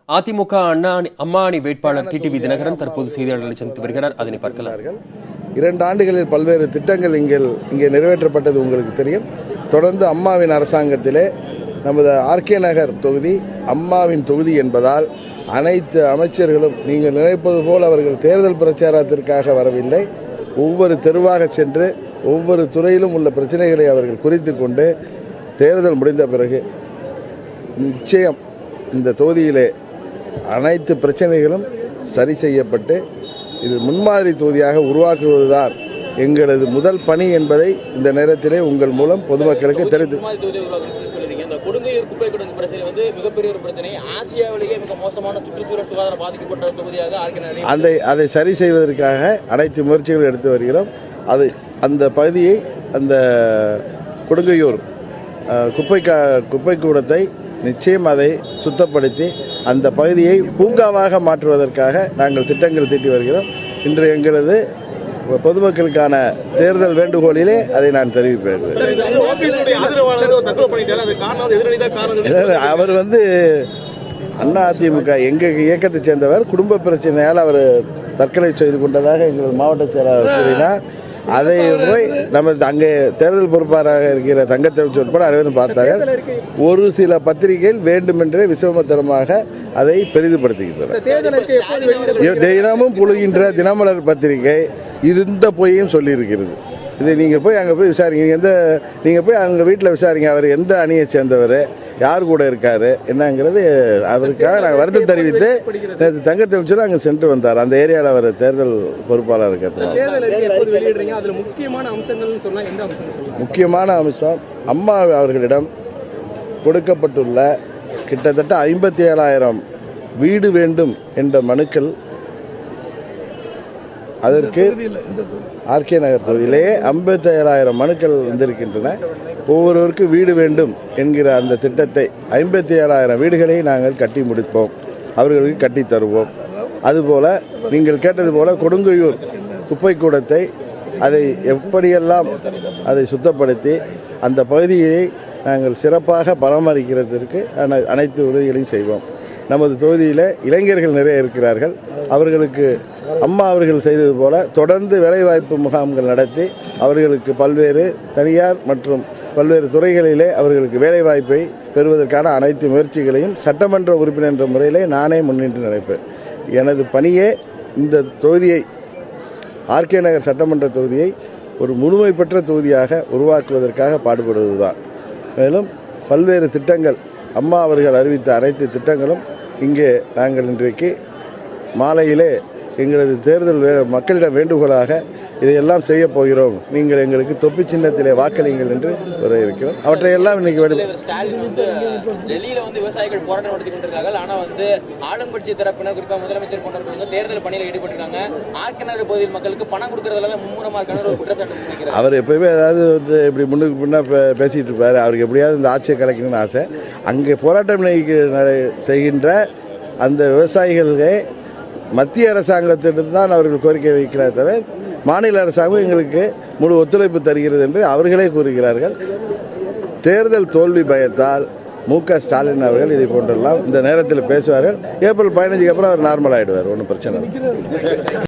அதிமுக அம்மா அணி வேட்பாளர் டிடிவி தினகரன் தற்போது செய்தியாளர்களை சந்தித்து வருகிறார். அதனை பார்க்கலாம். 2 ஆண்டுகளில் பல்வேறு திட்டங்கள் இங்கே நிறைவேற்றப்பட்டது உங்களுக்கு தெரியும். தொடர்ந்து அம்மாவின் அரசாங்கத்திலே நமது ஆர்கே நகர் தொகுதி அம்மாவின் தொகுதி என்பதால் அனைத்து அமைச்சர்களும் நீங்கள் நினைப்பது போல் அவர்கள் தேர்தல் பிரச்சாரத்திற்காக வரவில்லை. ஒவ்வொரு தெருவாக சென்று ஒவ்வொரு துறையிலும் உள்ள பிரச்சனைகளை அவர்கள் குறித்து கொண்டு தேர்தல் முடிந்த பிறகு நிச்சயம் இந்த தொகுதியிலே அனைத்து பிரச்சனைகளும் சரி செய்யப்பட்டு இது முன்மாதிரி தொகுதியாக உருவாக்குவதுதான் எங்களது முதல் பணி என்பதை இந்த நேரத்திலே உங்கள் மூலம் பொதுமக்களுக்கு தெரிவித்து கொடுங்கையூர் குப்பை கிடங்கு பிரச்சனை வந்து மிகப்பெரிய ஒரு பிரச்சனை. ஆசியாவிலேயே மிக மோசமான சுற்றுச்சூழல் சுகாதாரம் பாதிக்கப்பட்ட தொகுதியாக அதை சரி செய்வதற்காக அனைத்து முயற்சிகளும் எடுத்து வருகிறோம். அந்த பகுதியை அந்த கொடுங்கையூர் குப்பை கூடத்தை நிச்சயம் அதை சுத்தப்படுத்தி அந்த பகுதியை பூங்காவாக மாற்றுவதற்காக நாங்கள் திட்டங்கள் தீட்டி வருகிறோம். இன்று எங்களது பொதுமக்களுக்கான தேர்தல் வேண்டுகோளிலே அதை நான் தெரிவிப்பேன். அவர் அதிமுக எங்க இயக்கத்தை சேர்ந்தவர், குடும்ப பிரச்சனையால் அவர் தற்கொலை செய்து கொண்டதாக எங்களது மாவட்ட செயலாளர் கூறினார். அதை போய் நம்ம அங்கே தேர்தல் பொறுப்பாளராக இருக்கிற தங்கத்தமிழ்ச்சி உட்பட அனைவரும் பார்த்தார்கள். ஒரு சில பத்திரிகைகள் வேண்டுமென்றே விசுவமத்தனமாக அதை பெரிதுபடுத்துகின்றன. தினமும் புழுகின்ற தினமலர் பத்திரிகை இந்த பொய்யும் சொல்லியிருக்கிறது. இதை நீங்கள் போய் அங்கே போய் விசாரிங்க. நீங்கள் போய் அங்கே வீட்டில் விசாரிங்க. அவர் எந்த அணியை சேர்ந்தவர், யார் கூட இருக்காரு என்னங்கிறது அவருக்காக நாங்கள் வருத்தம் தெரிவித்து நேற்று தங்கத்தமிழ்ச்சர் அங்கே சென்று வந்தார். அந்த ஏரியாவில் அவர் தேர்தல் பொறுப்பாளர் இருக்கிறது. முக்கியமான அம்சம் அம்மா அவர்களிடம் கொடுக்கப்பட்டுள்ள கிட்டத்தட்ட 57,000 வீடு வேண்டும் என்ற மனுக்கள். அதற்கு ஆர்கே நகர் தொகுதியிலே 57,000 மனுக்கள் வந்திருக்கின்றன. ஒவ்வொருவருக்கும் வீடு வேண்டும் என்கிற அந்த திட்டத்தை 57,000 வீடுகளை நாங்கள் கட்டி முடிப்போம், அவர்களுக்கு கட்டி தருவோம். அதுபோல நீங்கள் கேட்டது போல கொடுங்கையூர் குப்பை கூடத்தை அதை எப்படியெல்லாம் அதை சுத்தப்படுத்தி அந்த பகுதியை நாங்கள் சிறப்பாக பராமரிக்கிறதற்கு அனைத்து உதவிகளையும் செய்வோம். நமது தொகுதியில் இளைஞர்கள் நிறைய இருக்கிறார்கள். அவர்களுக்கு அம்மா அவர்கள் செய்தது போல தொடர்ந்து வேலைவாய்ப்பு முகாம்கள் நடத்தி அவர்களுக்கு பல்வேறு தனியார் மற்றும் பல்வேறு துறைகளிலே அவர்களுக்கு வேலைவாய்ப்பை பெறுவதற்கான அனைத்து முயற்சிகளையும் சட்டமன்ற உறுப்பினர் என்ற முறையிலே நானே முன்னின்று நடப்பேன். எனது பணியே இந்த தொகுதியை ஆர்கே நகர் சட்டமன்ற தொகுதியை ஒரு முழுமை பெற்ற தொகுதியாக உருவாக்குவதற்காக பாடுபடுவதுதான். மேலும் பல்வேறு திட்டங்கள் அம்மா அவர்கள் அறிவித்த அனைத்து திட்டங்களும் இங்கே நாங்கள் இன்றைக்கு மாலையிலே எங்களது தேர்தல் மக்களிடம் வேண்டுகோளாக இதையெல்லாம் செய்ய போகிறோம், நீங்கள் எங்களுக்கு தொப்பி சின்னத்திலே வாக்களிங்கள் என்று வர இருக்கிறோம். அவற்றையெல்லாம் இன்னைக்கு டெல்லியில விவசாயிகள் போராட்டம் நடத்தி கொண்டிருக்காங்க. ஆனா ஆளுங்கட்சி தரப்பினர் குறிப்பாக முதலமைச்சர் போன்றவர்கள் தேர்தல் பணியில் ஈடுபட்டிருக்காங்க. ஆர்கே நகர் பகுதியில் மக்களுக்கு பணம் கொடுக்கறதுல மும்முரமா இருக்கான ஒரு குற்றச்சாட்டு. அவர் எப்பயுமே ஏதாவது இப்படி முன்னுக்கு முன்னா பேசிட்டு இருப்பாரு. அவருக்கு எப்படியாவது இந்த ஆட்சியை கலைக்கணும்னு ஆசை. அங்கே போராட்டம் செய்கின்ற அந்த விவசாயிகளே மத்திய அரசாங்கத்திடம் தான் அவர்கள் கோரிக்கை வைக்கிறார் தவிர மாநில அரசாங்கம் எங்களுக்கு முழு ஒத்துழைப்பு தருகிறது என்று அவர்களே கூறுகிறார்கள். தேர்தல் தோல்வி பயத்தால் மு.க. ஸ்டாலின் அவர்கள் இதை போன்றெல்லாம் இந்த நேரத்தில் பேசுவார்கள். ஏப்ரல் 15க்கு அப்புறம் அவர் நார்மல் ஆயிடுவார், ஒன்றும் பிரச்சனை இல்லை.